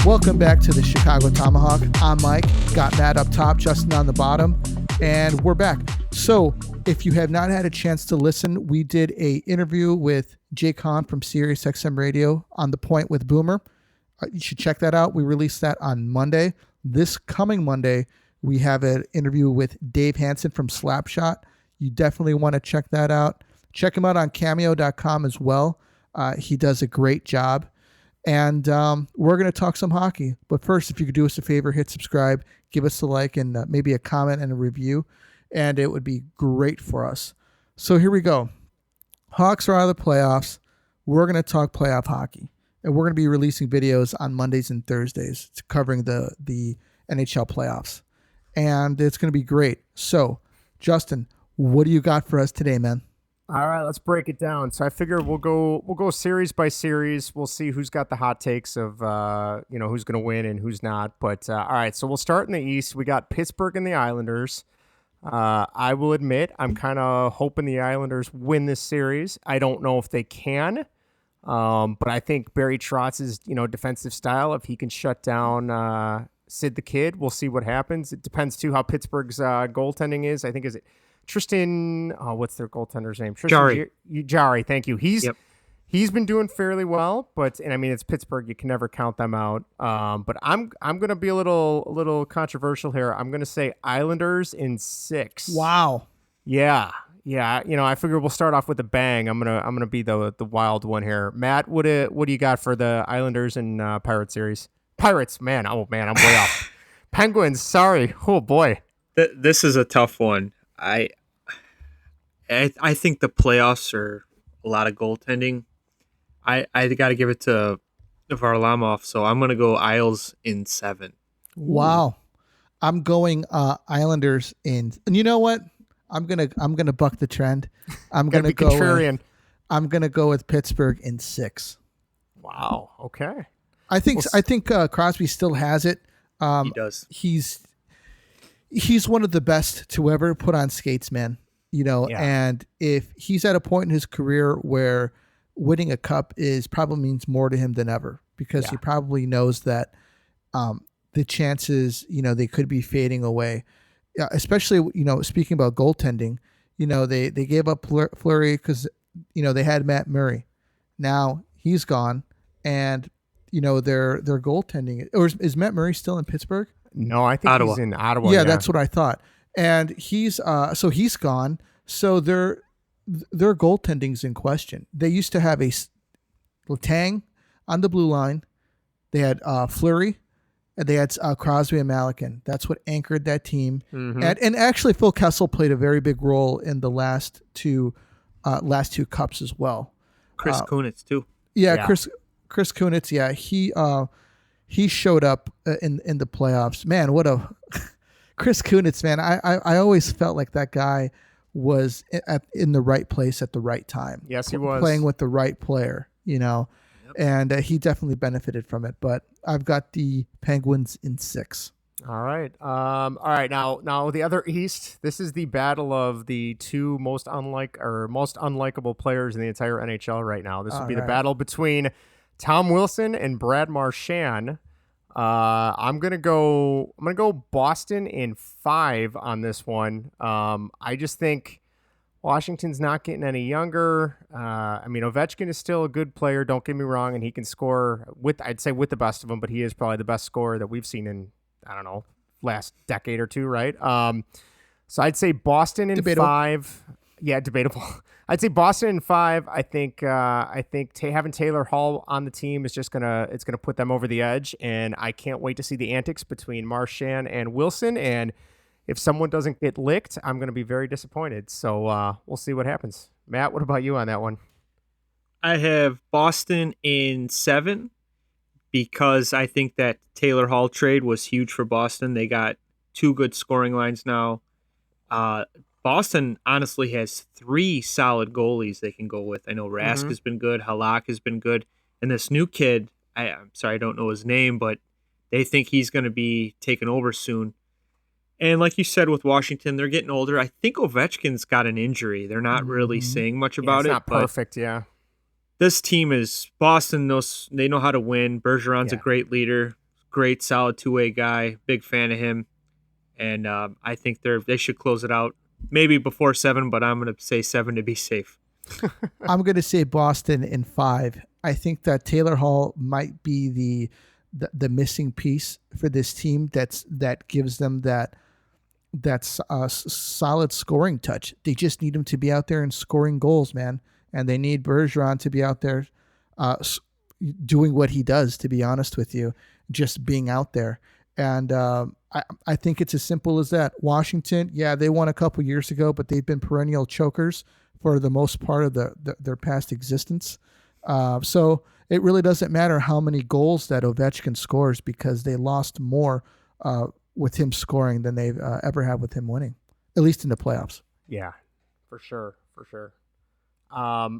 Welcome back to the Chicago Tomahawk. I'm Mike, got Matt up top, Justin on the bottom, and we're back. So if you have not had a chance to listen, we did a interview with Jay Kahn from Sirius XM Radio on The Point with Boomer. You should check that out. We released that on Monday. This coming Monday, we have an interview with Dave Hansen from Slapshot. You definitely want to check that out. Check him out on cameo.com as well. He does a great job. And we're going to talk some hockey. But first, if you could do us a favor, hit subscribe, give us a like, and maybe a comment and a review. And it would be great for us. So here we go. Hawks are out of the playoffs. We're going to talk playoff hockey. And we're going to be releasing videos on Mondays and Thursdays covering the NHL playoffs. And it's going to be great. So, Justin, what do you got for us today, man? All right, let's break it down. So I figure we'll go series by series. We'll see who's got the hot takes of who's going to win and who's not. But all right, so we'll start in the East. We got Pittsburgh and the Islanders. I will admit I'm kind of hoping the Islanders win this series. I don't know if they can, but I think Barry Trotz's defensive style, if he can shut down Sid the Kid, we'll see what happens. It depends too how Pittsburgh's goaltending is. I think is it. Tristan, what's their goaltender's name? Jarry. Jarry, thank you. He's been doing fairly well, but it's Pittsburgh. You can never count them out. But I'm gonna be a little controversial here. I'm gonna say Islanders in 6. Wow. Yeah. I figure we'll start off with a bang. I'm gonna be the wild one here. Matt, what do you got for the Islanders and Pirates series? Pirates, man. Oh man, I'm way off. Penguins. Sorry. Oh boy. This is a tough one. I think the playoffs are a lot of goaltending. I got to give it to Varlamov, so I'm going to go Isles in 7. Wow. I'm going Islanders in. And you know what? I'm gonna buck the trend. I'm gonna go contrarian. I'm gonna go with Pittsburgh in 6. Wow. Okay. I think Crosby still has it. He does. He's one of the best to ever put on skates, man. And if he's at a point in his career where winning a cup probably means more to him than ever, because he probably knows that the chances, they could be fading away. Especially, speaking about goaltending, they gave up Fleury because, they had Matt Murray. Now he's gone, and, their goaltending. Or is Matt Murray still in Pittsburgh? No, I think Ottawa. He's in Ottawa. Yeah, that's what I thought. And he's gone. So their goaltending's in question. They used to have a Letang on the blue line. They had Fleury, and they had Crosby and Malkin. That's what anchored that team. Mm-hmm. And actually, Phil Kessel played a very big role in the last two cups as well. Chris Kunitz too. Yeah. Chris Kunitz. Yeah, he showed up in the playoffs. Man, what a Chris Kunitz, man. I always felt like that guy was in the right place at the right time. Yes, he was. Playing with the right player, Yep. And he definitely benefited from it. But I've got the Penguins in 6. All right. Now the other East, this is the battle of the two most unlikable players in the entire NHL right now. This would be the battle between Tom Wilson and Brad Marchand. I'm gonna go Boston in 5 on this one. I just think Washington's not getting any younger. Ovechkin is still a good player. Don't get me wrong, and he can score with the best of them. But he is probably the best scorer that we've seen in last decade or two, right? So I'd say Boston in Debatable. 5. Yeah, debatable. I'd say Boston in 5. I think having Taylor Hall on the team is gonna put them over the edge, and I can't wait to see the antics between Marchand and Wilson. And if someone doesn't get licked, I'm gonna be very disappointed. So we'll see what happens. Matt, what about you on that one? I have Boston in 7 because I think that Taylor Hall trade was huge for Boston. They got 2 good scoring lines now. Boston honestly has 3 solid goalies they can go with. I know Rask has been good, Halak has been good, and this new kid, I'm sorry I don't know his name, but they think he's going to be taken over soon. And like you said with Washington, they're getting older. I think Ovechkin's got an injury. They're not really saying much about it's not perfect, yeah. This team is Boston. They know how to win. Bergeron's a great leader. great, solid two-way guy. Big fan of him. And I think they should close it out. Maybe before 7, but I'm going to say 7 to be safe. I'm going to say Boston in 5. I think that Taylor Hall might be the missing piece for this team that gives them that solid scoring touch. They just need him to be out there and scoring goals, man. And they need Bergeron to be out there doing what he does, to be honest with you, just being out there. And I think it's as simple as that. Washington, yeah, they won a couple years ago, but they've been perennial chokers for the most part of their past existence. So it really doesn't matter how many goals that Ovechkin scores, because they lost more with him scoring than they've ever had with him winning, at least in the playoffs. Yeah, for sure.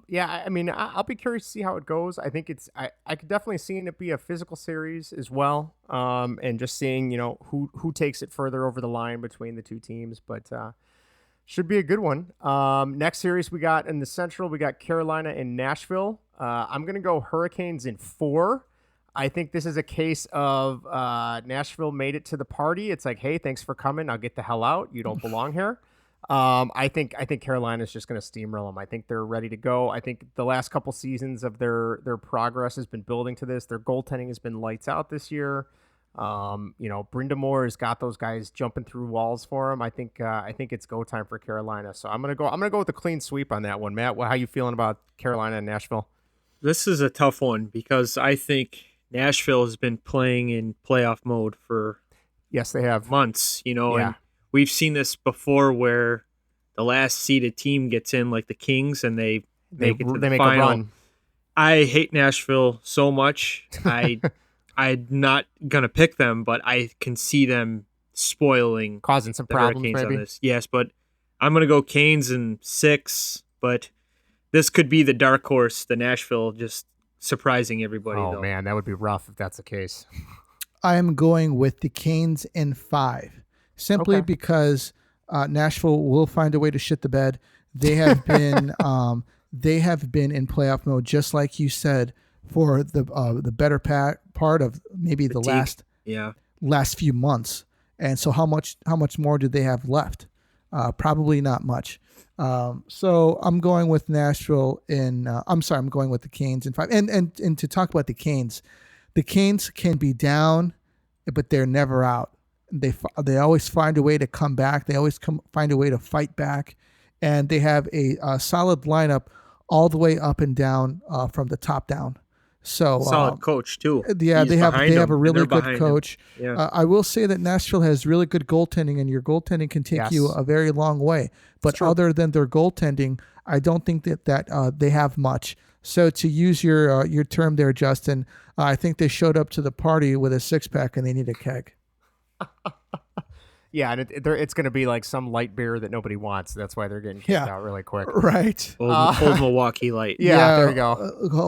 Yeah, I mean, I'll be curious to see how it goes. I think I could definitely see it be a physical series as well. And just seeing, who takes it further over the line between the two teams, but should be a good one. Next series we got in the Central, we got Carolina and Nashville. I'm going to go Hurricanes in 4. I think this is a case of Nashville made it to the party. It's like, hey, thanks for coming. Now get the hell out. You don't belong here. I think Carolina's just going to steamroll them. I think they're ready to go. I think the last couple seasons of their progress has been building to this. Their goaltending has been lights out this year. Brindamore has got those guys jumping through walls for him. I think it's go time for Carolina. So I'm gonna go with a clean sweep on that one. Matt, how you feeling about Carolina and Nashville? This is a tough one because I think Nashville has been playing in playoff mode for yes, they have months. Yeah. And we've seen this before where the last seeded team gets in, like the Kings, and they make it to the final. A run. I hate Nashville so much. I'm not gonna pick them, but I can see them spoiling, causing some the problems. Hurricanes Maybe. on this. Yes, but I'm gonna go Canes in 6. But this could be the dark horse, the Nashville, just surprising everybody. Oh though. man, that would be rough if that's the case. I am going with the Canes in 5, simply because Nashville will find a way to shit the bed. They have been in playoff mode, just like you said, for the better part of maybe the last few months. And so how much more do they have left? Probably not much. So I'm going with Nashville I'm going with the Canes in 5. And to talk about the Canes can be down, but they're never out. They always find a way to come back. They always find a way to fight back, and they have a solid lineup all the way up and down from the top down. So solid coach too. Yeah, He's they have a really good behind coach. Yeah. I will say that Nashville has really good goaltending, and your goaltending can take you a very long way. But other than their goaltending, I don't think that they have much. So to use your term there, Justin, I think they showed up to the party with a 6-pack and they need a keg. Yeah, and it's going to be like some light beer that nobody wants. That's why they're getting kicked out really quick. Right. Old Milwaukee Light. Yeah, there you go.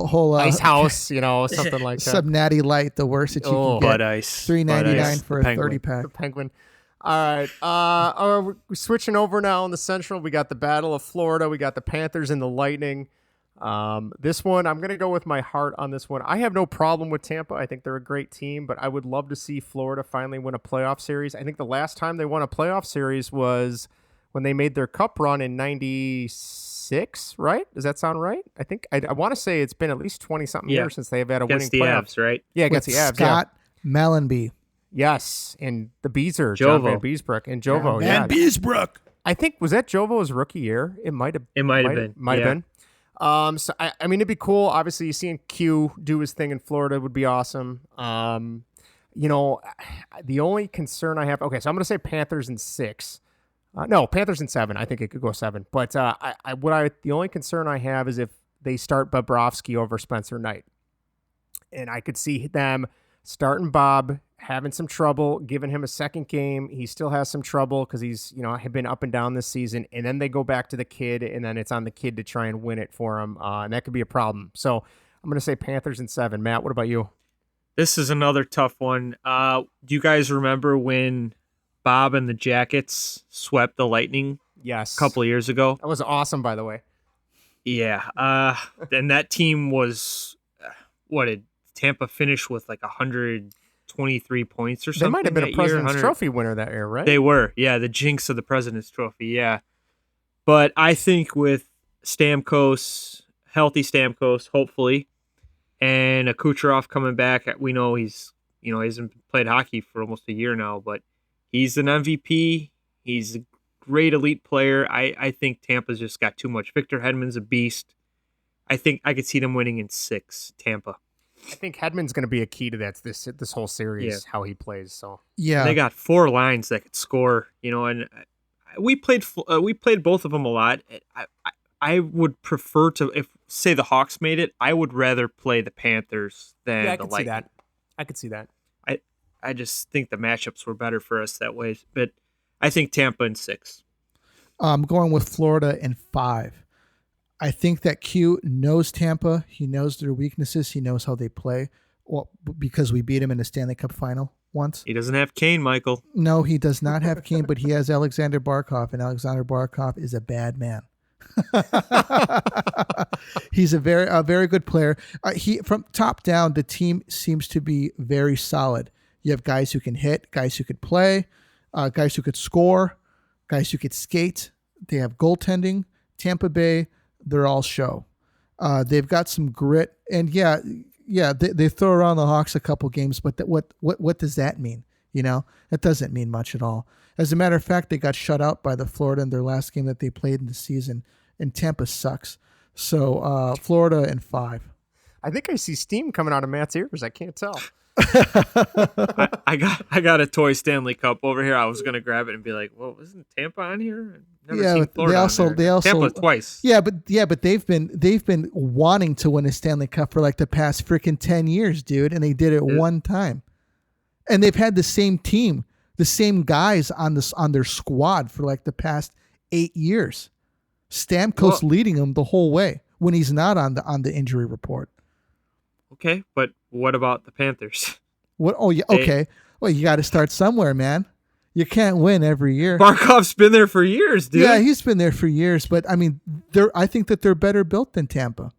Whole Ice House, something like that. Some Natty Light, the worst that you can get. Bud Ice. $3.99 for a Penguin. 30-pack. The Penguin. All right. We're switching over now in the Central. We got the Battle of Florida. We got the Panthers and the Lightning. This one, I'm going to go with my heart on this one. I have no problem with Tampa. I think they're a great team, but I would love to see Florida finally win a playoff series. I think the last time they won a playoff series was when they made their cup run in 96, right? Does that sound right? I think I want to say it's been at least 20 something years since they've had a winning playoff. Avs, right? Yeah, against the Avs. Scott Mellenby. Yes, and the Beezer, John Van Beesbrook, and Jovo. Van Beesbrook. I think, was that Jovo's rookie year? It might have been. Might have been. So I mean, it'd be cool. Obviously, seeing Q do his thing in Florida would be awesome. The only concern I have. Okay, so I'm gonna say Panthers in 6. No, Panthers in 7. I think it could go 7. But the only concern I have is if they start Bobrovsky over Spencer Knight, and I could see them starting Bob, having some trouble, giving him a second game. He still has some trouble because he's, had been up and down this season. And then they go back to the kid, and then it's on the kid to try and win it for him. And that could be a problem. So I'm going to say Panthers in 7. Matt, what about you? This is another tough one. Do you guys remember when Bob and the Jackets swept the Lightning? Yes. A couple of years ago? That was awesome, by the way. Yeah. And that team was, what did Tampa finish with, like 120 23 points or They something. might have been a that year, President's 100 Trophy winner that year, right? They were, yeah, the jinx of the President's Trophy, yeah. But I think with Stamkos, healthy Stamkos, hopefully, and a Kucherov coming back, we know he's, he hasn't played hockey for almost a year now, but he's an MVP. He's a great elite player. I think Tampa's just got too much. Victor Hedman's a beast. I think I could see them winning in 6, Tampa. I think Hedman's going to be a key to that this whole series, how he plays. So Yeah, they got 4 lines that could score, and we played both of them a lot. I would prefer to, if say the Hawks made it, I would rather play the Panthers than yeah, I the could Lightning. see that. I could see that. I just think the matchups were better for us that way. But I think Tampa in 6. I'm going with Florida in 5. I think that Q knows Tampa. He knows their weaknesses. He knows how they play. Well, because we beat him in the Stanley Cup final once. He doesn't have Kane, Michael. No, he does not have Kane, but he has Alexander Barkov, and Alexander Barkov is a bad man. He's a very good player. He from top down, the team seems to be very solid. You have guys who can hit, guys who could play, guys who could score, guys who could skate. They have goaltending. Tampa Bay, they're all show. They've got some grit, and they throw around the Hawks a couple games, but what does that mean? That doesn't mean much at all. As a matter of fact, they got shut out by the Florida in their last game that they played in the season, and Tampa sucks. So Florida in 5. I think I see steam coming out of Matt's ears. I can't tell. I got a toy Stanley Cup over here. I was gonna grab it and be like, "Well, isn't Tampa on here?" I've never seen Florida they also Tampa twice. Yeah, but they've been wanting to win a Stanley Cup for like the past freaking 10 years, dude, and they did it one time. And they've had the same team, the same guys on their squad for like the past 8 years. Stamkos leading them the whole way when he's not on the injury report. Okay, but what about the Panthers? What? Oh, yeah. Okay. Well, you got to start somewhere, man. You can't win every year. Barkov's been there for years, dude. Yeah, he's been there for years, but I mean, I think that they're better built than Tampa.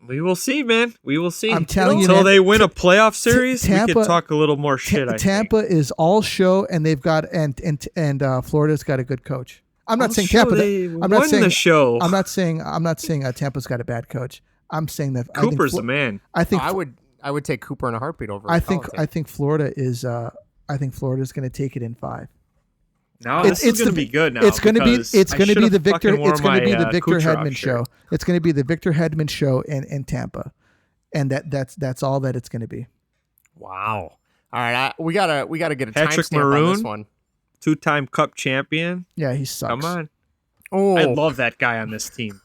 We will see, man. We will see. I'm telling you, until man, they win a playoff series, Tampa, we could talk a little more shit. Tampa is all show, and they've got and Florida's got a good coach. I'm not saying Tampa. I'm not saying the show. I'm not saying Tampa's got a bad coach. I'm saying that Cooper's the man. I think I would take Cooper in a heartbeat over. I think Florida is. I think Florida's going to take it in 5. No, this is going to be good now. It's going to be the Victor. It's going to be the Victor Kucherov Hedman show. It's going to be the Victor Hedman show in Tampa, and that's all that it's going to be. Wow. All right, we gotta get a Patrick timestamp on this Maroon, one. 2-time Cup champion. Yeah, he sucks. Come on. Oh, I love that guy on this team.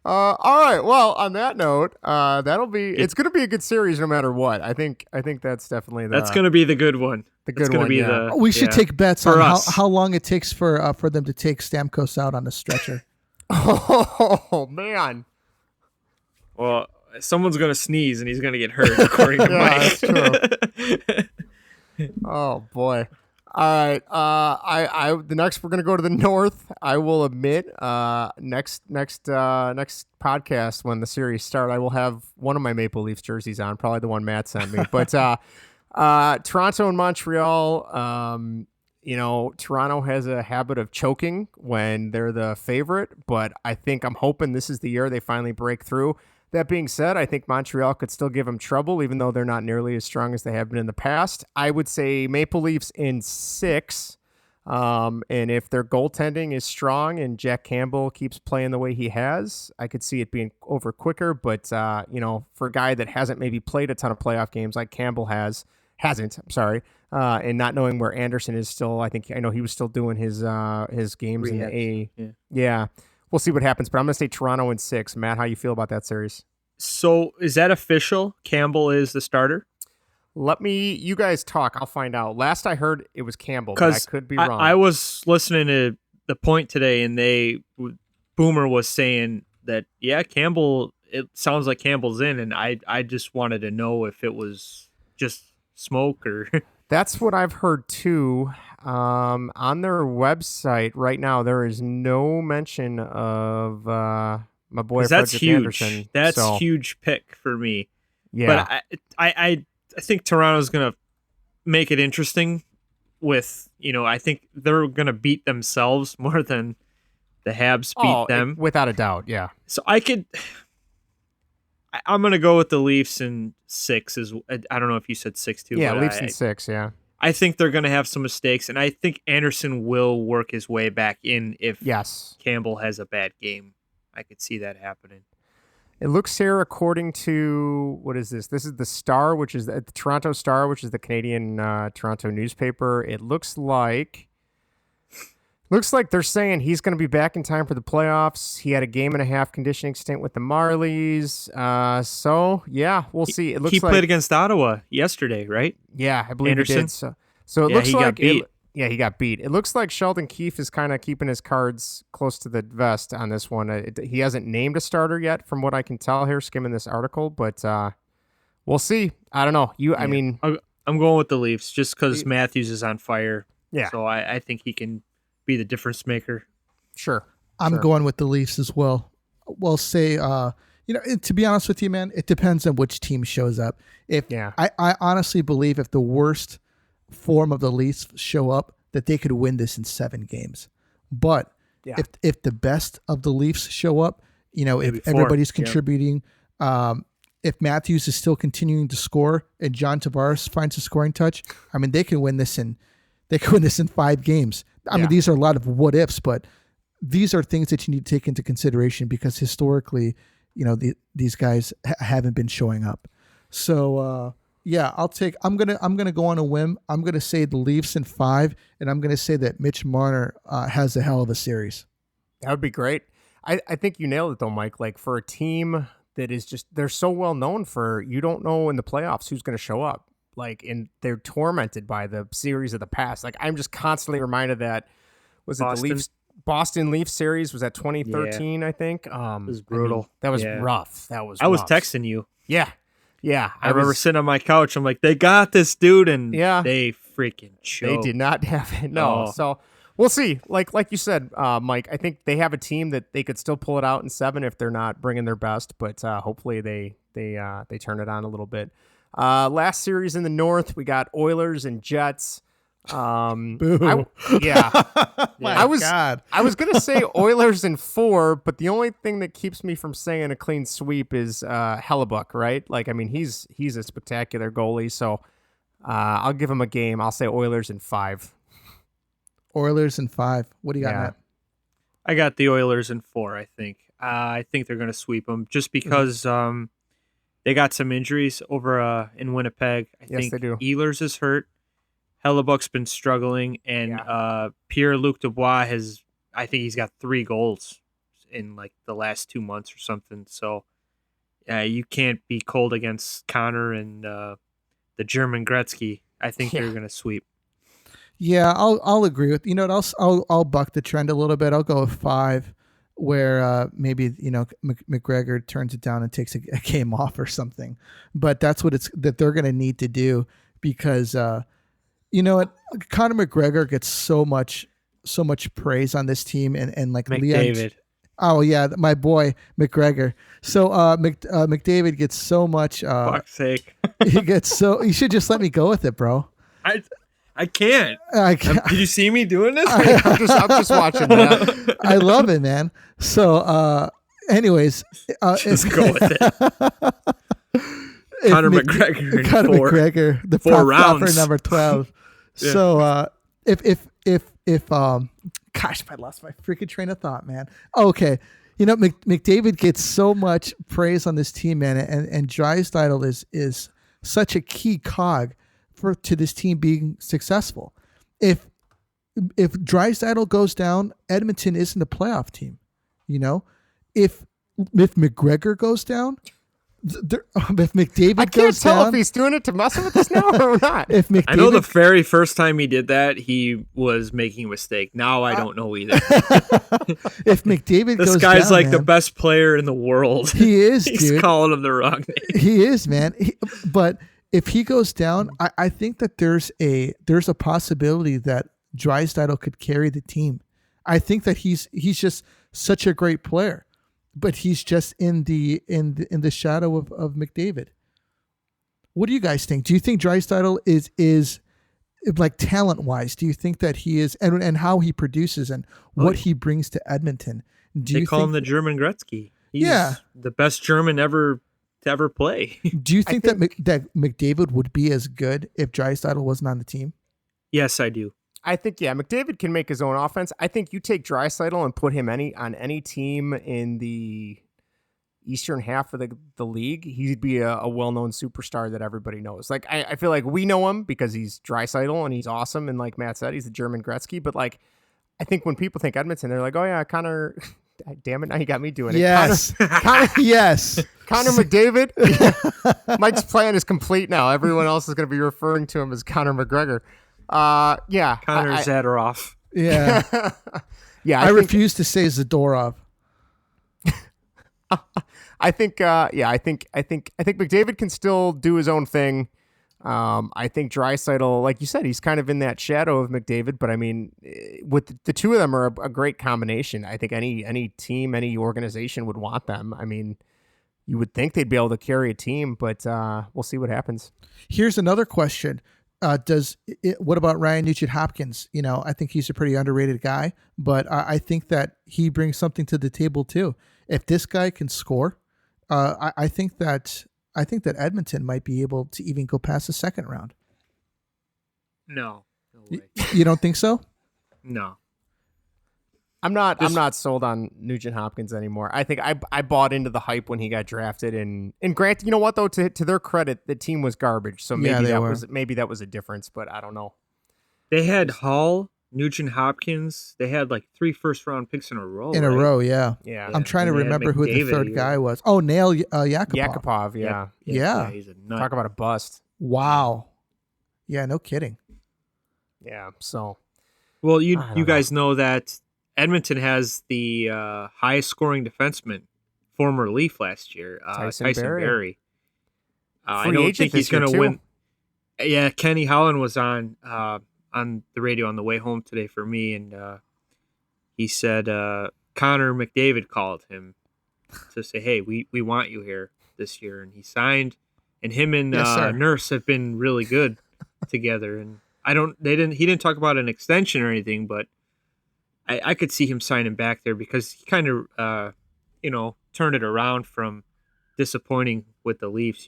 All right. Well, on that note, it's going to be a good series no matter what. I think that's definitely that's going to be the good one. The good one. Yeah. We should take bets for on us. how long it takes for them to take Stamkos out on a stretcher. Oh man. Well, someone's going to sneeze and he's going to get hurt. According to Mike. That's true. Oh boy. All right. The next we're gonna go to the north. I will admit, next podcast when the series start, I will have one of my Maple Leafs jerseys on, probably the one Matt sent me. But Toronto and Montreal. Toronto has a habit of choking when they're the favorite, but I'm hoping this is the year they finally break through. That being said, I think Montreal could still give them trouble, even though they're not nearly as strong as they have been in the past. I would say Maple Leafs in 6. And if their goaltending is strong and Jack Campbell keeps playing the way he has, I could see it being over quicker. But, for a guy that hasn't maybe played a ton of playoff games like Campbell hasn't, and not knowing where Anderson is still, I know he was still doing his games in the A. Yeah. We'll see what happens, but I'm going to say Toronto in 6. Matt, how you feel about that series? So is that official? Campbell is the starter? You guys talk. I'll find out. Last I heard, it was Campbell, but I could be wrong. I was listening to The Point today, and Boomer was saying that, Campbell, it sounds like Campbell's in, and I just wanted to know if it was just smoke or... That's what I've heard too. On their website right now, there is no mention of my boy Frederick huge. Anderson. That's huge pick for me. But I think Toronto's going to make it interesting with, I think they're going to beat themselves more than the Habs beat them. Without a doubt, yeah. So I'm going to go with the Leafs in 6. I don't know if you said 6 too. Yeah, Leafs in 6, yeah. I think they're going to have some mistakes, and I think Anderson will work his way back in if Campbell has a bad game. I could see that happening. It looks here, according to, what is this? This is the Star, which is the Toronto Star, which is the Canadian Toronto newspaper. It looks like they're saying he's going to be back in time for the playoffs. He had a 1.5 conditioning stint with the Marlies. So, yeah, we'll see. It looks he played against Ottawa yesterday, right? Yeah, I believe Anderson? he did. So it looks he like got beat. he got beat. It looks like Sheldon Keefe is kind of keeping his cards close to the vest on this one. He hasn't named a starter yet, from what I can tell here, skimming this article. But we'll see. I don't know. I mean, I'm going with the Leafs just because Matthews is on fire. Yeah. So I think he can be the difference maker. Sure. I'm going with the Leafs as well. We'll say, to be honest with you, man, it depends on which team shows up. I honestly believe if the worst form of the Leafs show up, that they could win this in 7 games. But if the best of the Leafs show up, if everybody's contributing, if Matthews is still continuing to score and John Tavares finds a scoring touch, I mean, they can win this in 5 games. I mean, these are a lot of what ifs, but these are things that you need to take into consideration because historically, these guys haven't been showing up. So, I'm gonna go on a whim. I'm gonna say the Leafs in 5, and I'm gonna say that Mitch Marner has a hell of a series. That would be great. I think you nailed it though, Mike. Like for a team that is they're so well known for, you don't know in the playoffs who's gonna show up. Like, and they're tormented by the series of the past. Like, I'm just constantly reminded that the Boston Leafs series was at 2013, I think. It was brutal. That was rough. I was texting you. Yeah. Yeah. I remember sitting on my couch. I'm like, they got this dude. And they freaking choked. They did not have it. No. Oh. So we'll see. Like you said, Mike, I think they have a team that they could still pull it out in 7 if they're not bringing their best, but hopefully they turn it on a little bit. Last series in the North, we got Oilers and Jets. Boo. I was gonna say Oilers in 4, but the only thing that keeps me from saying a clean sweep is Hellebuck, right? Like, I mean, he's a spectacular goalie, so I'll give him a game. I'll say Oilers in 5. Oilers in 5. What do you got, Matt? I got the Oilers in 4. I think they're gonna sweep them just because they got some injuries over in Winnipeg. I think they do. Ehlers is hurt. Hellebuck's been struggling, and Pierre-Luc Dubois I think he's got 3 goals in like the last 2 months or something. So you can't be cold against Connor and the German Gretzky. I think they're going to sweep. Yeah, I'll agree with I'll buck the trend a little bit. I'll go with 5, where maybe McGregor turns it down and takes a game off or something. But that's that they're going to need to do because. You know what? Conor McGregor gets so much praise on this team, and like McDavid. Oh yeah, my boy McGregor. So McDavid gets so much. Fuck's sake! You should just let me go with it, bro. I can't. Did you see me doing this? I'm just watching that. I love it, man. So, anyways, just go with it. Conor McGregor. Conor McGregor, the 4 rounds for number 12. Yeah. So if gosh, I lost my freaking train of thought, man. Okay, McDavid gets so much praise on this team, man, and Draisaitl is such a key cog to this team being successful. If Draisaitl goes down, Edmonton isn't a playoff team. If McGregor goes down. If McDavid I can't goes tell down, if he's doing it to mess with us now or not. If McDavid, I know the very first time he did that, he was making a mistake. Now I don't know either. If McDavid this goes guy's down, like man, the best player in the world. He is, He's dude. calling him the wrong name. He is, man. But if he goes down, I think that there's a possibility that Draisaitl could carry the team. I think that he's just such a great player. But he's just in the shadow of McDavid. What do you guys think? Do you think Draisaitl is like talent wise? Do you think that he is, and how he produces and what he brings to Edmonton? They call him the German Gretzky. He's the best German ever to ever play. Do you think that McDavid would be as good if Draisaitl wasn't on the team? Yes, I do. I think, McDavid can make his own offense. I think you take Draisaitl and put him on any team in the eastern half of the league, he'd be a well-known superstar that everybody knows. Like, I feel like we know him because he's Draisaitl and he's awesome, and like Matt said, he's the German Gretzky. But like, I think when people think Edmonton, they're like, oh yeah, Connor. Damn it, now you got me doing it. Yes. Connor, yes. Connor McDavid. Mike's plan is complete now. Everyone else is going to be referring to him as Connor McGregor. Yeah. Connor Zadorov. Yeah. Yeah. I refuse to say Zadorov. I think McDavid can still do his own thing. I think Draisaitl, like you said, he's kind of in that shadow of McDavid, but I mean, with the two of them are a great combination. I think any team, any organization would want them. I mean, you would think they'd be able to carry a team, but we'll see what happens. Here's another question. What about Ryan Nugent-Hopkins? You know, I think he's a pretty underrated guy, but I think that he brings something to the table too. If this guy can score, I think that Edmonton might be able to even go past the second round. No way. You don't think so? No. I'm not sold on Nugent Hopkins anymore. I think I bought into the hype when he got drafted, and granted, you know what though, to their credit, the team was garbage. So maybe that was a difference, but I don't know. They had Hall, Nugent Hopkins. They had like 3 first-round picks in a row. In a row, yeah. Yeah. I'm trying to remember who the third guy was. Oh, Nail Yakupov. Yakupov, yeah. Yeah. He's a nut. Talk about a bust. Wow. Yeah, no kidding. Yeah. So. Well, you guys know that Edmonton has the highest scoring defenseman, former Leaf last year, Tyson Barrie. I don't think he's going to win. Yeah, Kenny Holland was on the radio on the way home today for me, and he said Connor McDavid called him to say, hey, we want you here this year, and he signed, and him and Nurse have been really good together, and he didn't talk about an extension or anything, but I could see him signing back there because he kind of turned it around from disappointing with the Leafs,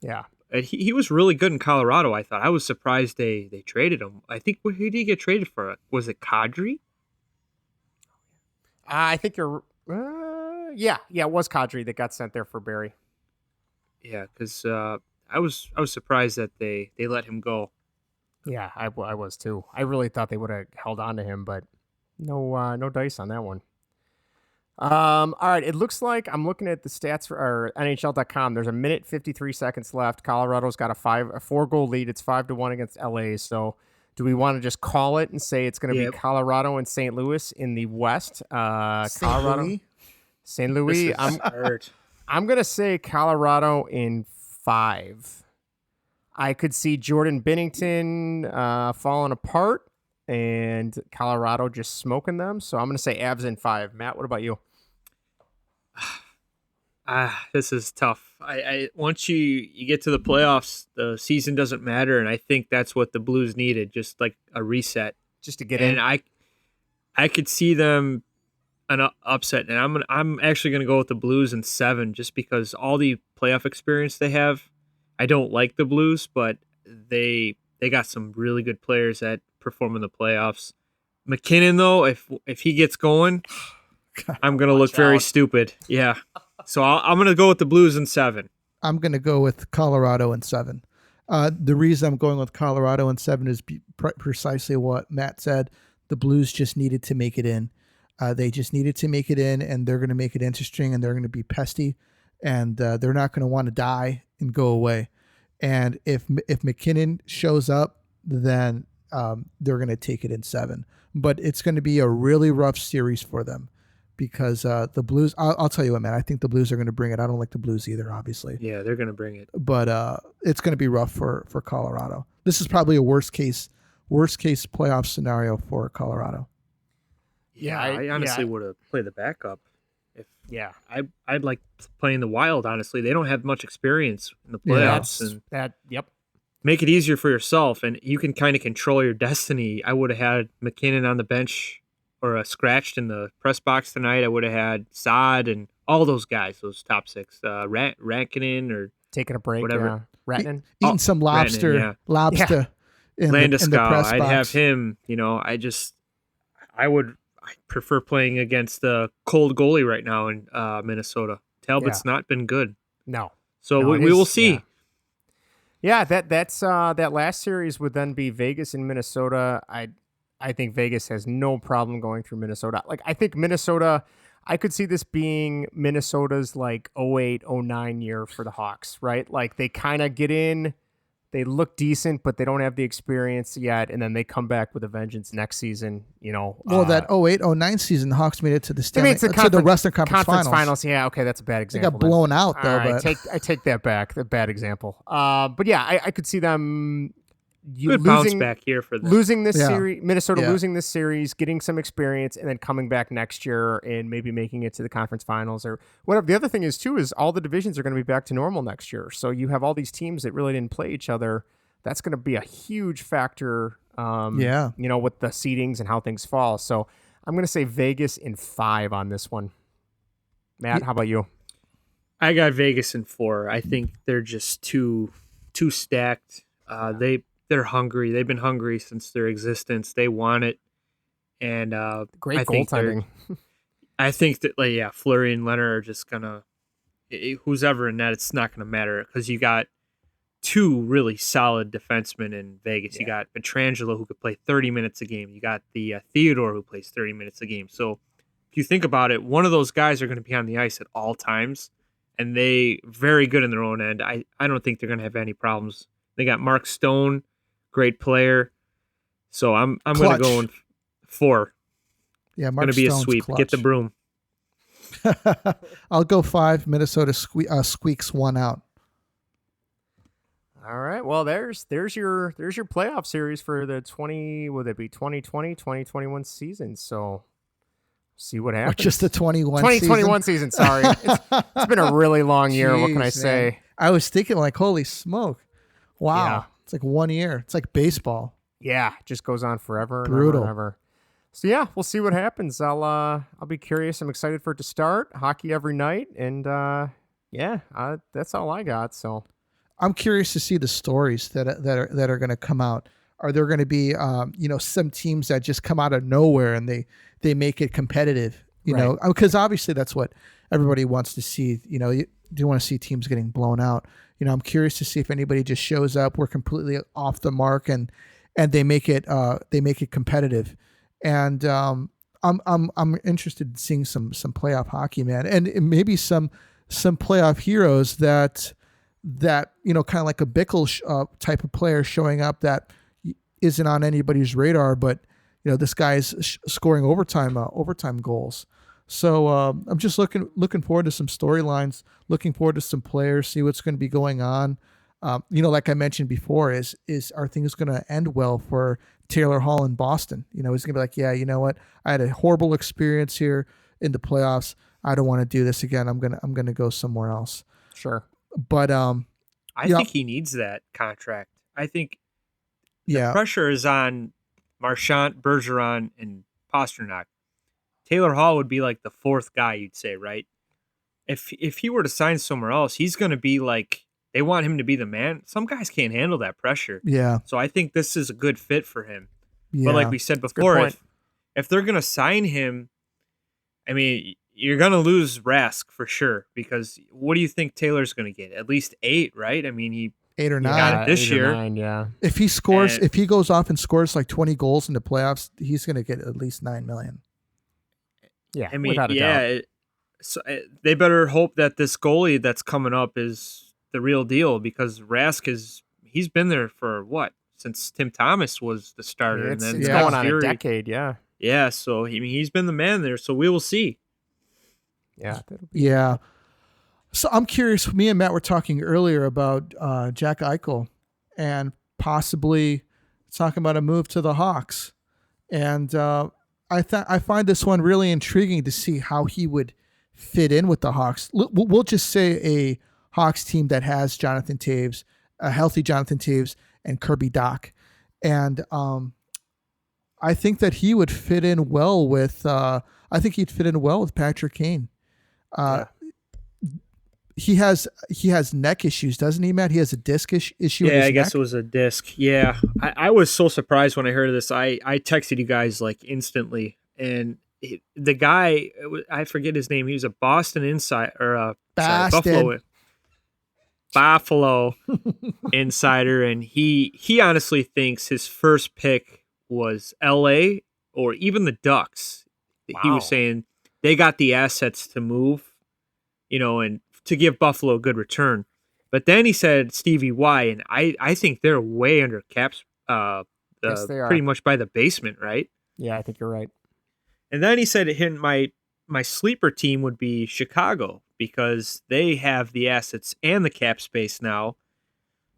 Yeah. He was really good in Colorado, I thought. I was surprised they traded him. I think, who did he get traded for? Was it Kadri? I think you're... yeah, it was Kadri that got sent there for Barrie. Yeah, because I was surprised that they let him go. Yeah, I was too. I really thought they would have held on to him, but no dice on that one. All right, it looks like I'm looking at the stats for NHL.com. There's 1:53 seconds left. Colorado's got a 4-goal lead. It's 5-1 against LA. So, do we want to just call it and say it's going to be Colorado and St. Louis in the West? Colorado, St. Louis. I'm going to say Colorado in 5. I could see Jordan Binnington falling apart and Colorado just smoking them. So I'm going to say Avs in 5. Matt, what about you? This is tough. I once you get to the playoffs, the season doesn't matter, and I think that's what the Blues needed, just like a reset, just to get in. And I could see them an upset, and I'm actually going to go with the Blues in 7, just because all the playoff experience they have. I don't like the Blues, but they got some really good players that perform in the playoffs. McKinnon, though, if he gets going, I'm going to look very stupid. Yeah. So I'm going to go with the Blues in 7. I'm going to go with Colorado in 7. The reason I'm going with Colorado in 7 is precisely what Matt said. The Blues just needed to make it in. They just needed to make it in, and they're going to make it interesting, and they're going to be pesty, and they're not going to want to die and go away. And if McKinnon shows up, then they're going to take it in 7. But it's going to be a really rough series for them because the Blues, I'll tell you what, man, I think the Blues are going to bring it. I don't like the Blues either, obviously. Yeah, they're going to bring it. But it's going to be rough for Colorado. This is probably a worst case playoff scenario for Colorado. Yeah, I honestly would have played the backup. I'd like playing the Wild. Honestly, they don't have much experience in the Yeah. playoffs, Yep. make it easier for yourself, and you can kind of control your destiny. I would have had McKinnon on the bench or scratched in the press box tonight. I would have had Saad and all those guys, those top six, Rankinen or Taking a break. whatever. Yeah. Ratnan. Eating some lobster, Rantanen, yeah. lobster in the Landeskog. press box. I'd have him. I prefer playing against a cold goalie right now in Minnesota. Talbot's not been good. No. So No, we it will is- see. Yeah, that's that last series would then be Vegas and Minnesota. I think Vegas has no problem going through Minnesota. Like, I think Minnesota, I could see this being Minnesota's like 08, 09 year for the Hawks, right? Like, they kind of get in, they look decent, but they don't have the experience yet, and then they come back with a vengeance next season, Well, that 08-09 season, the Hawks made it to the the Western Conference Finals. Yeah, okay, that's a bad They example. got blown out, though. All right, But I take that back. The bad example. But yeah, I could see them Good bounce back here for them. losing this Yeah. series, Minnesota Yeah. losing this series, getting some experience, and then coming back next year and maybe making it to the conference finals or whatever. The other thing is too is all the divisions are going to be back to normal next year. So you have all these teams that really didn't play each other. That's going to be a huge factor. Yeah. With the seedings and how things fall. So I'm going to say Vegas in 5 on this one. Matt, how about you? I got Vegas in 4. I think they're just too stacked. They're hungry. They've been hungry since their existence. They want it, and Great I think goaltending. I think that Fleury and Leonard are just gonna who's ever in net. It's not gonna matter because you got 2 really solid defensemen in Vegas. You got Pietrangelo who could play 30 minutes a game. You got the Theodore who plays 30 minutes a game. So if you think about it, one of those guys are going to be on the ice at all times, and they very good in their own end. I don't think they're going to have any problems. They got Mark Stone, great player. So I'm going to go in 4. yeah, It's Mark going to be Stone's a sweep. clutch. Get the broom. I'll go 5. Minnesota squeaks 1 out. All right. Well, there's your playoff series for the 2020-2021 season. So see what Or happens. just the 2021 season. Sorry, it's been a really long year. What can I Jeez, say? man. I was thinking like, holy smoke! Wow, Yeah. it's like 1 year. It's like baseball. Yeah, it just goes on forever. And Brutal. Ever and ever. So yeah, we'll see what happens. I'll be curious. I'm excited for it to start. Hockey every night, and that's all I got. So I'm curious to see the stories that are going to come out. Are there going to be some teams that just come out of nowhere and they make it competitive? Because obviously that's what everybody wants to see. You do want to see teams getting blown out. I'm curious to see if anybody just shows up, we're completely off the mark, and they make it competitive. And I'm interested in seeing some playoff hockey, man, and maybe some playoff heroes that kind of like a Bickle type of player showing up that isn't on anybody's radar, but this guy's scoring overtime goals. So I'm just looking forward to some storylines, looking forward to some players, see what's going to be going on. Like I mentioned before, is are things going to end well for Taylor Hall in Boston? He's going to be like, yeah, you know what? I had a horrible experience here in the playoffs. I don't want to do this again. I'm gonna go somewhere else. sure. But I think he needs that contract. I think the yeah, pressure is on Marchand, Bergeron, and Pasternak. Taylor Hall would be like the 4th guy, you'd say, right? If he were to sign somewhere else, he's going to be like, they want him to be the man. Some guys can't handle that pressure. yeah, So I think this is a good fit for him. yeah. But like we said a good before, point. if they're going to sign him, I mean, you're going to lose Rask for sure, because what do you think Taylor's going to get? At least 8, right? I mean, he 8 or 9. got it this 8 or year. 9, yeah. If he scores, And- if he goes off and scores like 20 goals in the playoffs, he's going to get at least $9 million. Yeah, I mean, without a doubt. They better hope that this goalie that's coming up is the real deal, because Rask he's been there for what, since Tim Thomas was the starter, It's, and then it's Yeah. going on a Fury. decade, yeah. Yeah, so I mean, he's been the man there. So we will see. Yeah. Yeah. So I'm curious. Me and Matt were talking earlier about Jack Eichel and possibly talking about a move to the Hawks, and I find this one really intriguing to see how he would fit in with the Hawks. We'll just say a Hawks team that has Jonathan Taves, a healthy Jonathan Taves, and Kirby Doc, and I think that he would fit in well with. I think he'd fit in well with Patrick Kane. He has neck issues, doesn't he, Matt? He has a disc issue. Yeah, I guess it was a disc. Yeah, I was so surprised when I heard of this. I texted you guys like instantly, and the guy, I forget his name. He was a Boston insider or Buffalo insider, and he honestly thinks his first pick was L.A. or even the Ducks. Wow. He was saying they got the assets to move, and to give Buffalo a good return. But then he said Stevie Y, and I think they're way under caps, yes, they are. Pretty much by the basement, right? Yeah, I think you're right. And then he said my sleeper team would be Chicago because they have the assets and the cap space now.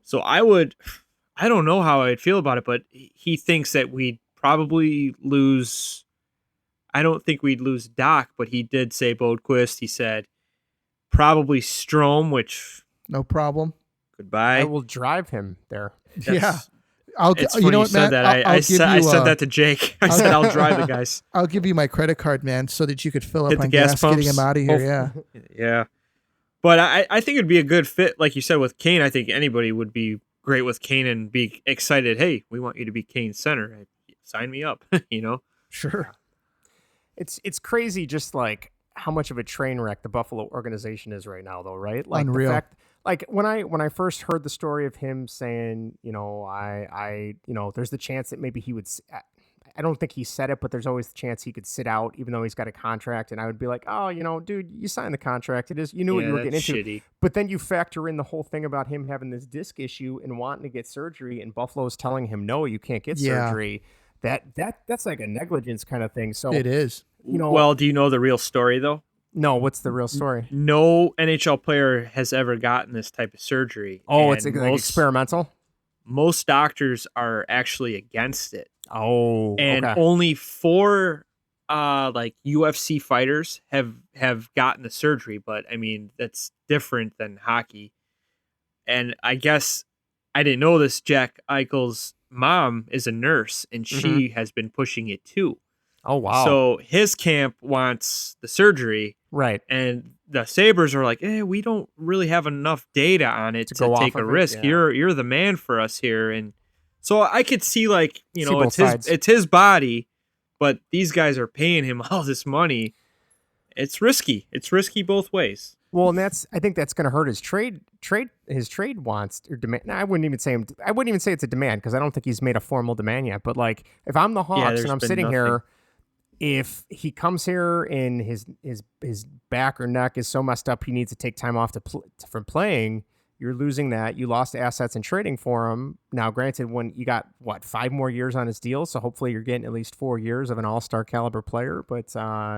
So I don't know how I'd feel about it, but he thinks that we'd probably lose. I don't think we'd lose Doc, but he did say Bodequist. He said probably Strome, which no problem. Goodbye. I will drive him there. Yeah. It's funny you said that. I said that to Jake. I said I'll drive the guys. I'll give you my credit card, man, so that you could fill up on gas getting him out of here. Yeah. Yeah. But I think it'd be a good fit, like you said, with Kane. I think anybody would be great with Kane and be excited. Hey, we want you to be Kane's center. Sign me up. Sure. It's crazy, just like how much of a train wreck the Buffalo organization is right now, though, right? Like Unreal. The fact, like when I first heard the story of him saying, I there's the chance that maybe he would. I don't think he said it, but there's always the chance he could sit out, even though he's got a contract. And I would be like, oh, dude, you signed the contract. It is, you knew what you were getting into. Shitty. But then you factor in the whole thing about him having this disc issue and wanting to get surgery, and Buffalo's telling him, no, you can't get surgery. That's like a negligence kind of thing. So it is. Well, do you know the real story though? No, what's the real story? No NHL player has ever gotten this type of surgery. Oh, it's like experimental? Most doctors are actually against it. Oh, and okay. Only 4 like UFC fighters have gotten the surgery, but I mean that's different than hockey. And I guess I didn't know this. Jack Eichel's mom is a nurse, and she has been pushing it too. Oh, wow. So his camp wants the surgery. Right. And the Sabres are like, we don't really have enough data on it to take a risk. Yeah. You're the man for us here. And so I could see like, it's his body, but these guys are paying him all this money. It's risky. It's risky both ways. Well, and I think that's going to hurt his trade wants or demand. No, I wouldn't even say it's a demand, because I don't think he's made a formal demand yet. But like, if I'm the Hawks and I'm sitting here, if he comes here and his back or neck is so messed up, he needs to take time off from playing. You're losing that. You lost assets in trading for him. Now, granted, when you got 5 more years on his deal, so hopefully you're getting at least 4 years of an all-star caliber player. But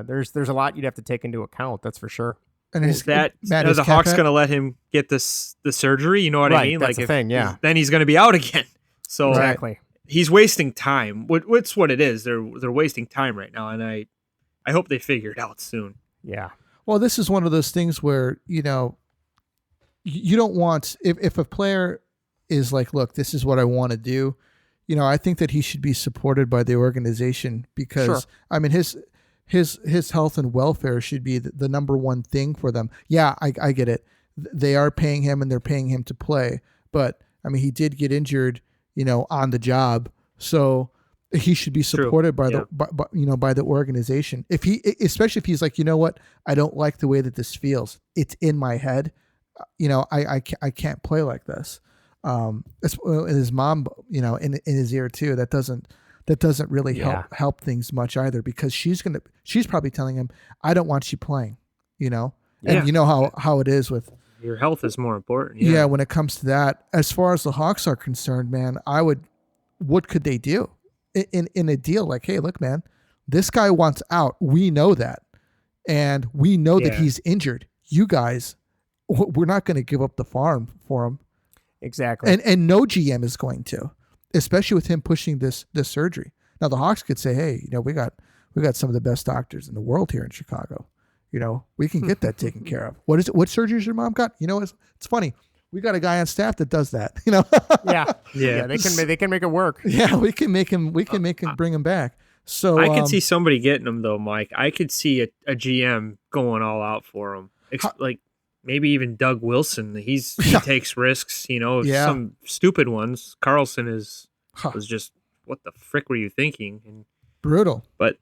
there's a lot you'd have to take into account. That's for sure. And is the Hawks going to let him get the surgery? You know what I mean? That's the thing. Yeah. Then he's going to be out again. So exactly. He's wasting time. What's what it is? They're wasting time right now, and I hope they figure it out soon. Yeah. Well, this is one of those things where you don't want, if a player is like, look, this is what I want to do. I think that he should be supported by the organization, because sure. I mean his health and welfare should be the number one thing for them. Yeah, I get it. They are paying him and they're paying him to play, but I mean he did get injured, on the job, so he should be supported by the organization. Especially if he's like, what, I don't like the way that this feels. It's in my head. I can't play like this. His mom, in his ear too. That doesn't really help things much either, because she's probably telling him, I don't want you playing, and you know how it is with your health is more important. Yeah. When it comes to that, as far as the Hawks are concerned, man, what could they do in a deal? Like, hey, look, man, this guy wants out. We know that. And we know that he's injured. You guys, we're not going to give up the farm for him. Exactly. And no GM is going to, especially with him pushing this surgery. Now the Hawks could say, hey, we got some of the best doctors in the world here in Chicago. we can get that taken care of. What is it? What surgeries your mom got? It's funny. We got a guy on staff that does that. Yeah. They can make it work. Yeah, we can make him. We can make him bring him back. So I could see somebody getting him though, Mike. I could see a GM going all out for him. Like maybe even Doug Wilson. He takes risks. Some stupid ones. Carlson was just, what the frick were you thinking? And brutal. But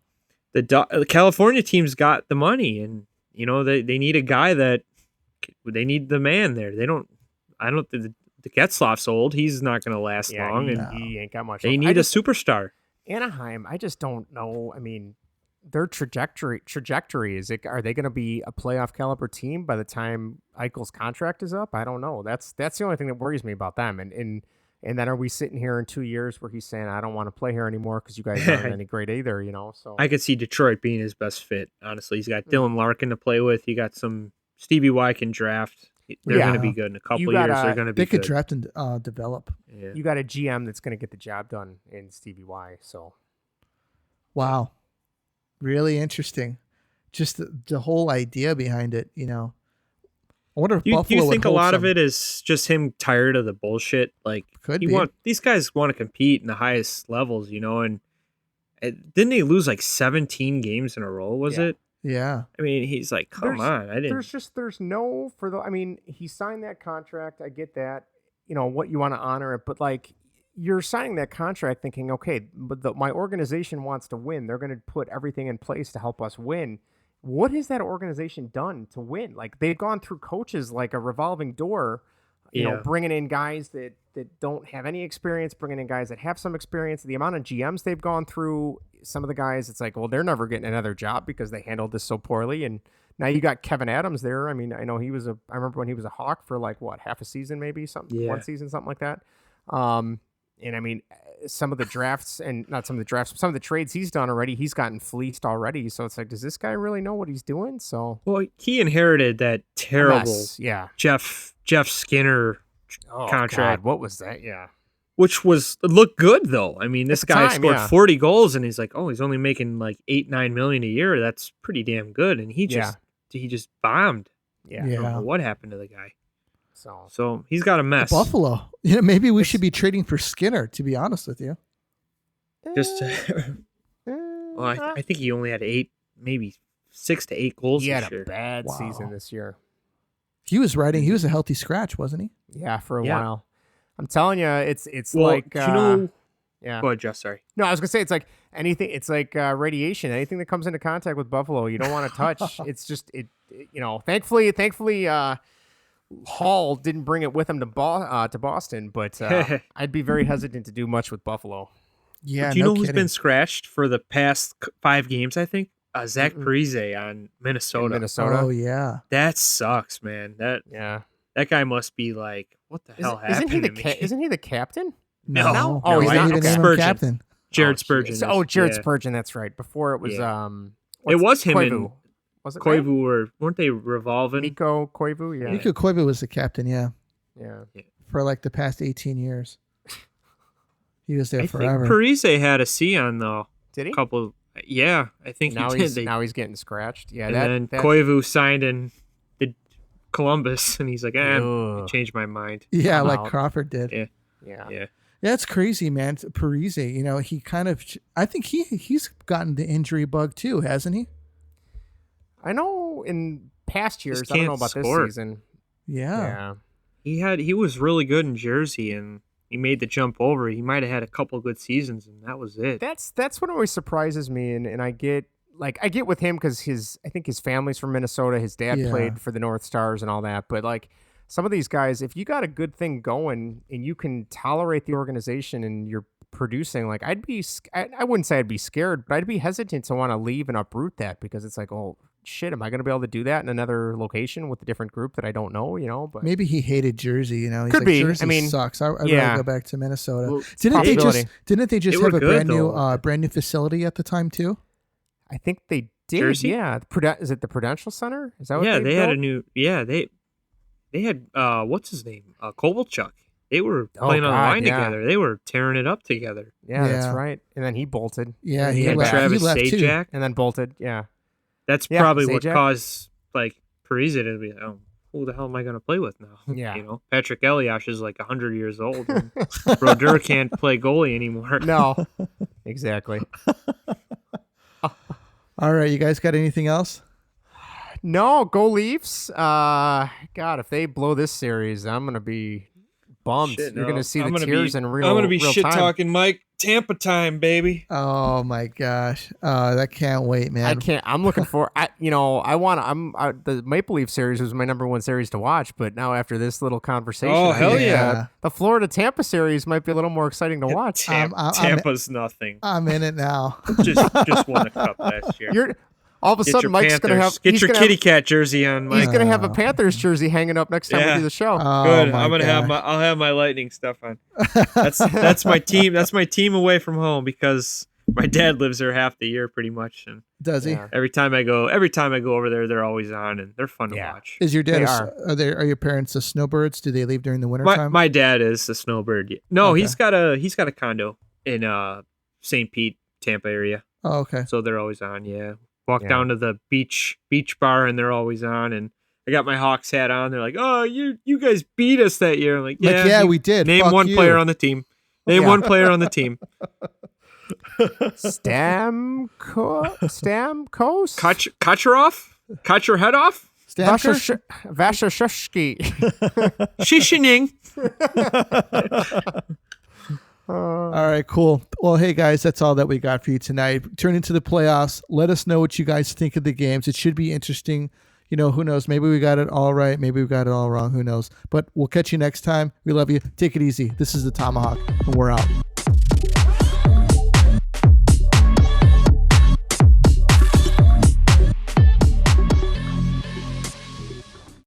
the California team's got the money, and they need a guy they need the man there. I don't think the Getzlaf's old. He's not going to last long, and he ain't got much. They need a superstar. Anaheim, I just don't know. I mean, their trajectory is it? Are they going to be a playoff caliber team by the time Eichel's contract is up? I don't know. That's the only thing that worries me about them. And then are we sitting here in 2 years where he's saying, I don't want to play here anymore because you guys aren't any great either, So I could see Detroit being his best fit, honestly. He's got Dylan Larkin to play with. You got some Stevie Y can draft. They're going to be good in a couple years. They're going to be They could good. draft and develop. Yeah. You got a GM that's going to get the job done in Stevie Y. So, wow, really interesting. Just the whole idea behind it. I wonder if Buffalo. Do you think would a lot hold of it is just him tired of the bullshit? Like, these guys want to compete in the highest levels, and didn't they lose like 17 games in a row? Was it? Yeah. I mean, he's like, come on. He signed that contract. I get that, what you want to honor it, but like you're signing that contract thinking, okay, but my organization wants to win. They're going to put everything in place to help us win. What has that organization done to win? Like they've gone through coaches like a revolving door, bringing in guys that don't have any experience, bringing in guys that have some experience. The amount of GMs they've gone through, some of the guys, it's like, well, they're never getting another job because they handled this so poorly. And now you got Kevin Adams there. I mean, I know I remember when he was a Hawk for like half a season, maybe one season, something like that. And I mean, some of the trades he's done already, he's gotten fleeced already. So it's like, does this guy really know what he's doing? So, well, he inherited that terrible Jeff Skinner contract. God, what was that? Yeah. Which looked good though. I mean, this guy scored 40 goals and he's like, he's only making like $8-9 million a year. That's pretty damn good. And he just bombed. Yeah. I don't know what happened to the guy. So he's got a mess. Buffalo. Maybe we should be trading for Skinner, to be honest with you. I think he only had 6 to 8 goals. He had a bad season this year. He was a healthy scratch, wasn't he? Yeah, for a while. I'm telling you, it's like Go ahead, Jeff. Sorry. No, I was gonna say it's like anything. It's like radiation. Anything that comes into contact with Buffalo, you don't want to touch. It's just Thankfully, Hall didn't bring it with him to Boston, but I'd be very hesitant to do much with Buffalo. Yeah. Do you know who's been scratched for the past 5 games? I think Zach Parise on Minnesota. Oh yeah. That sucks, man. That guy must be like, what the hell happened to me? Isn't he the captain? No. Oh, he's not. Spurgeon. Captain. Jared Spurgeon. Jared Spurgeon. That's right. Before it was it was him Koivu. and Was it Koivu weren't they revolving? Mikko Koivu. Yeah. Mikko Koivu was the captain. Yeah. Yeah. For like the past 18 years. He was there I forever. think Parise had a C on though. Did he? I think now he did. Now he's getting scratched. Yeah. And then Koivu signed in Columbus, and he's like, I changed my mind. Yeah, like Crawford did. Yeah. That's crazy, man. Parise, he kind of, I think he's gotten the injury bug too, hasn't he? I know in past years, I don't know about this season. Yeah. He was really good in Jersey, and he made the jump over. He might have had a couple good seasons, and that was it. That's what always surprises me, and I get with him because I think his family's from Minnesota. His dad played for the North Stars and all that. But like some of these guys, if you got a good thing going and you can tolerate the organization and you're producing, like I wouldn't say I'd be scared, but I'd be hesitant to want to leave and uproot that because it's like, oh shit, am I going to be able to do that in another location with a different group that I don't know? But maybe he hated Jersey. He's could be. Jersey sucks. I'd rather go back to Minnesota. Well, didn't they just have a good, brand new facility at the time too? I think they did. Jersey? Yeah. Is it the Prudential Center? Is that what they built? had a new. Yeah, they had what's his name? Kovalchuk. They were playing on the line together. They were tearing it up together. Yeah, that's right. And then he bolted. Yeah, he had left. Travis He left Sajak, and then bolted. Yeah. That's Yeah, probably what Zajac. caused like Parise to be, oh, who the hell am I going to play with now? Yeah. You know, Patrick Eliash is like 100 years old, and Brodeur can't play goalie anymore. No, exactly. All right, you guys got anything else? No, go Leafs. God, if they blow this series, I'm gonna be bummed. Shit, You're no. gonna see I'm the gonna tears be, in real. I'm gonna be real shit time. talking Mike. Tampa time, baby. Oh my gosh, that can't wait, man. I can't. I'm looking for. The Maple Leaf series was my number one series to watch, but now after this little conversation, Oh, I hell think, yeah. the Florida Tampa series might be a little more exciting to watch. Tampa's nothing. I'm in it now. just won a cup last year. You're all of a Get sudden your Mike's gonna Panthers. have Get he's your gonna kitty have, cat jersey on, Mike. he's gonna have a Panthers jersey hanging up next time we Yeah. do the show. Oh, Good. my I'm gonna have gosh. I'll have my Lightning stuff on. That's my team. That's my team away from home because my dad lives there half the year pretty much, and Does he? Yeah. every time I go over there, they're always on, and they're fun to Yeah. watch. Is your dad? They Are your parents the snowbirds? Do they leave during the winter My, time? my dad is a snowbird. No, Okay. he's got a condo in St. Pete, Tampa area, Oh, okay. so they're always on. Yeah, walk Yeah. down to the beach bar, and they're always on. And I got my Hawks hat on. They're like, "Oh, you guys beat us that year." I'm like, "Yeah, we did. Name Fuck one you. player on the team. Name Yeah. one player on the team. Stamkos? Cut your off? Cut your head off? Stamkos? Vashashevsky. Shishining. All right, cool. Well, hey guys, that's all that we got for you tonight. Turn into the playoffs. Let us know what you guys think of the games. It should be interesting. You know, who knows? Maybe we got it all right. Maybe we got it all wrong. Who knows? But we'll catch you next time. We love you. Take it easy. This is the Tomahawk, and we're out.